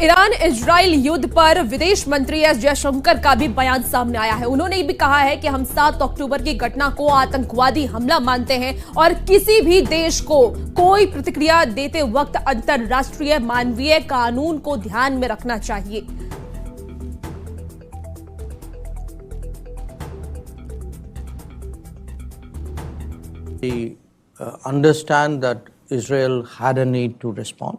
Iran Israel युद्ध पर विदेश मंत्री एस जयशंकर का भी बयान सामने आया है। उन्होंने भी कहा है कि हम 7 अक्टूबर की घटना को आतंकवादी हमला मानते हैं और किसी भी देश को कोई प्रतिक्रिया देते वक्त अंतर्राष्ट्रीय मानवीय कानून को ध्यान में रखना चाहिए। We understand that Israel had a need to respond.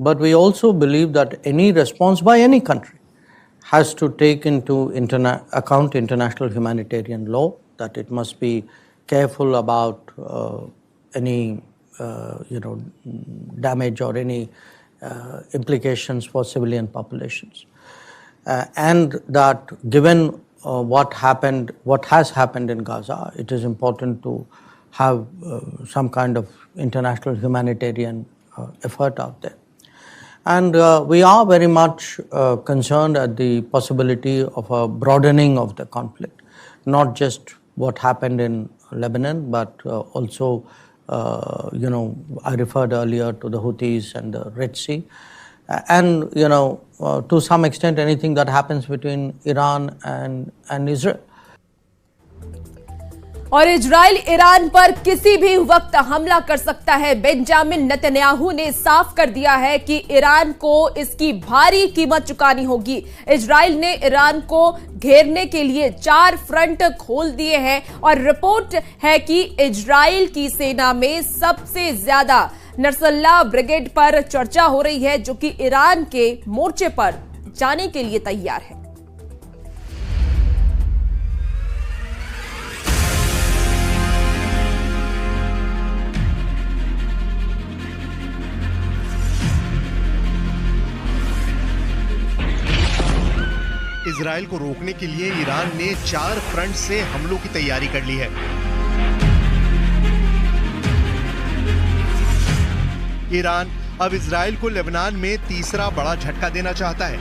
But we also believe that any response by any country has to take into account international humanitarian law, that it must be careful about any damage or any implications for civilian populations. And that given what has happened in Gaza, it is important to have some kind of international humanitarian effort out there. And we are very much concerned at the possibility of a broadening of the conflict, not just what happened in Lebanon, but also, I referred earlier to the Houthis and the Red Sea. And, to some extent, anything that happens between Iran and Israel. और Israel Iran पर किसी भी वक्त हमला कर सकता है। Benjamin Netanyahu ने साफ कर दिया है कि ईरान को इसकी भारी कीमत चुकानी होगी। इजराइल ने ईरान को घेरने के लिए 4 फ्रंट खोल दिए हैं और रिपोर्ट है कि इजराइल की सेना में सबसे ज्यादा नसरल्लाह ब्रिगेड पर चर्चा हो रही है, जो कि ईरान के मोर्चे पर जाने के लिए तैयार है। इजराइल को रोकने के लिए ईरान ने 4 फ्रंट से हमलों की तैयारी कर ली है। ईरान अब इजराइल को लेबनान में तीसरा बड़ा झटका देना चाहता है।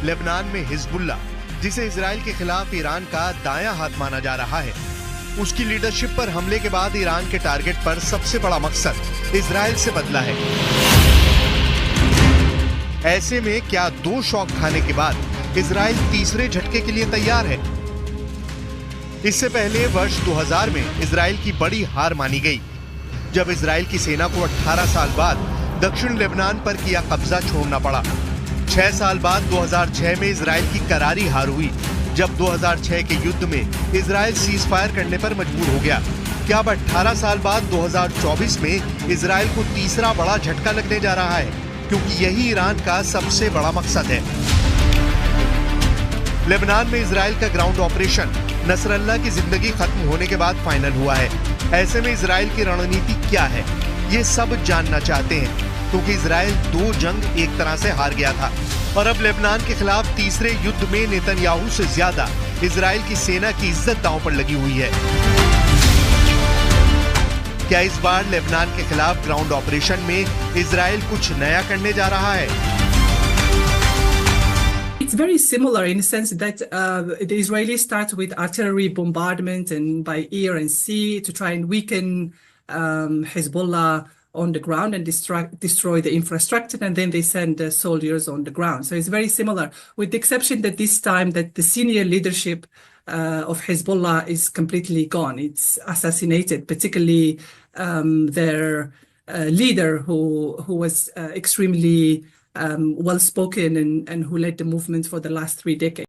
लेबनान में हिजबुल्लाह, जिसे इजराइल के खिलाफ ईरान का दायां हाथ माना जा रहा है, उसकी लीडरशिप पर हमले के बाद ईरान के टारगेट पर सबसे बड़ा मकसद इजराइल से बदला है। ऐसे में क्या 2 शॉक खाने के बाद इजराइल तीसरे झटके के लिए तैयार है? इससे पहले वर्ष 2000 में इजराइल की बड़ी हार मानी गई, जब इजराइल की सेना को 18 साल बाद दक्षिण लेबनान पर किया कब्जा छोड़ना पड़ा। 6 साल बाद 2006 में इजराइल की करारी हार हुई, जब 2006 के युद्ध में इजराइल सीज फायर करने पर मजबूर हो गया। क्या अब 18 साल बाद 2024 में इजराइल को तीसरा बड़ा झटका लगने जा रहा है, क्योंकि यही ईरान का सबसे बड़ा मकसद है। लेबनान में इजराइल का ग्राउंड ऑपरेशन नसरल्लाह की जिंदगी खत्म होने के बाद फाइनल हुआ है। ऐसे में इजराइल की रणनीति क्या है, ये सब जानना चाहते हैं, क्योंकि इजराइल 2 जंग एक तरह से हार गया था और अब लेबनान के खिलाफ तीसरे युद्ध में नेतन्याहू से ज्यादा इजराइल की सेना की इज्जत दांव पर लगी हुई है। क्या इस बार लेबनान के खिलाफ ग्राउंड ऑपरेशन में इजराइल कुछ नया करने जा रहा है? It's very similar in the sense that the Israelis start with artillery bombardment and by air and sea to try and weaken Hezbollah on the ground and destroy the infrastructure, and then they send soldiers on the ground. So it's very similar, with the exception that this time that the senior leadership of Hezbollah is completely gone. It's assassinated, particularly their leader who was extremely well spoken and who led the movement for the last 3 decades.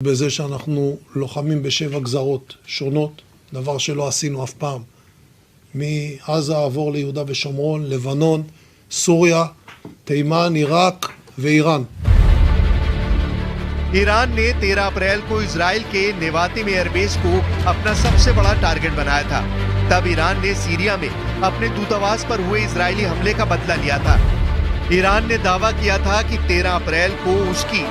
בזה שאנחנו לוחמים בשבע גזרות שונות, דבר שלא עשינו אף פעם. מעזה עבור ליהודה ושומרון, לבנון, סוריה, תימן, עיראק ואיראन। Iran ने 13 अप्रैल को Israel के Nevatim airbase को अपना सबसे बड़ा target बनाया था। तब ईरान ने सीरिया में अपने दूतावास पर हुए इजरायली हमले का बदला लिया था। ईरान ने दावा किया था कि 13 अप्रैल को उसकी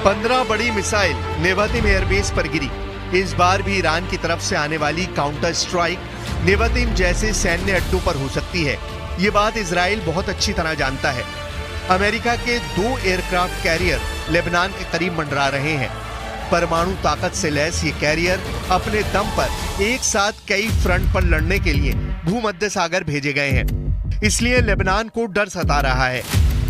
15 बड़ी मिसाइल नेवातिम एयरबेस पर गिरी। इस बार भी ईरान की तरफ से आने वाली काउंटर स्ट्राइक नेवातिम जैसे सैन्य अड्डों पर हो सकती है। ये बात इजराइल बहुत अच्छी तरह जानता है। अमेरिका के 2 एयरक्राफ्ट कैरियर लेबनान के करीब मंडरा रहे हैं। परमाणु ताकत से लैस ये कैरियर अपने दम पर एक साथ कई फ्रंट पर लड़ने के लिए भूमध्य सागर भेजे गए हैं। इसलिए लेबनान को डर सता रहा है।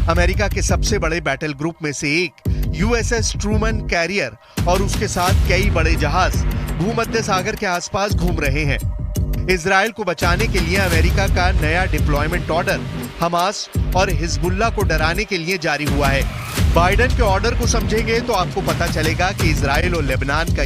अमेरिका के सबसे बड़े बैटल ग्रुप में से एक यूएसएस ट्रूमन कैरियर और उसके साथ कई बड़े जहाज भूमध्य सागर के आसपास घूम रहे हैं। इजराइल को बचाने के लिए अमेरिका का नया डिप्लॉयमेंट ऑर्डर हमास और हिजबुल्लाह को डराने के लिए जारी हुआ है। बाइडेन के ऑर्डर को समझेंगे तो आपको पता चलेगा कि इजराइल और लेबनान का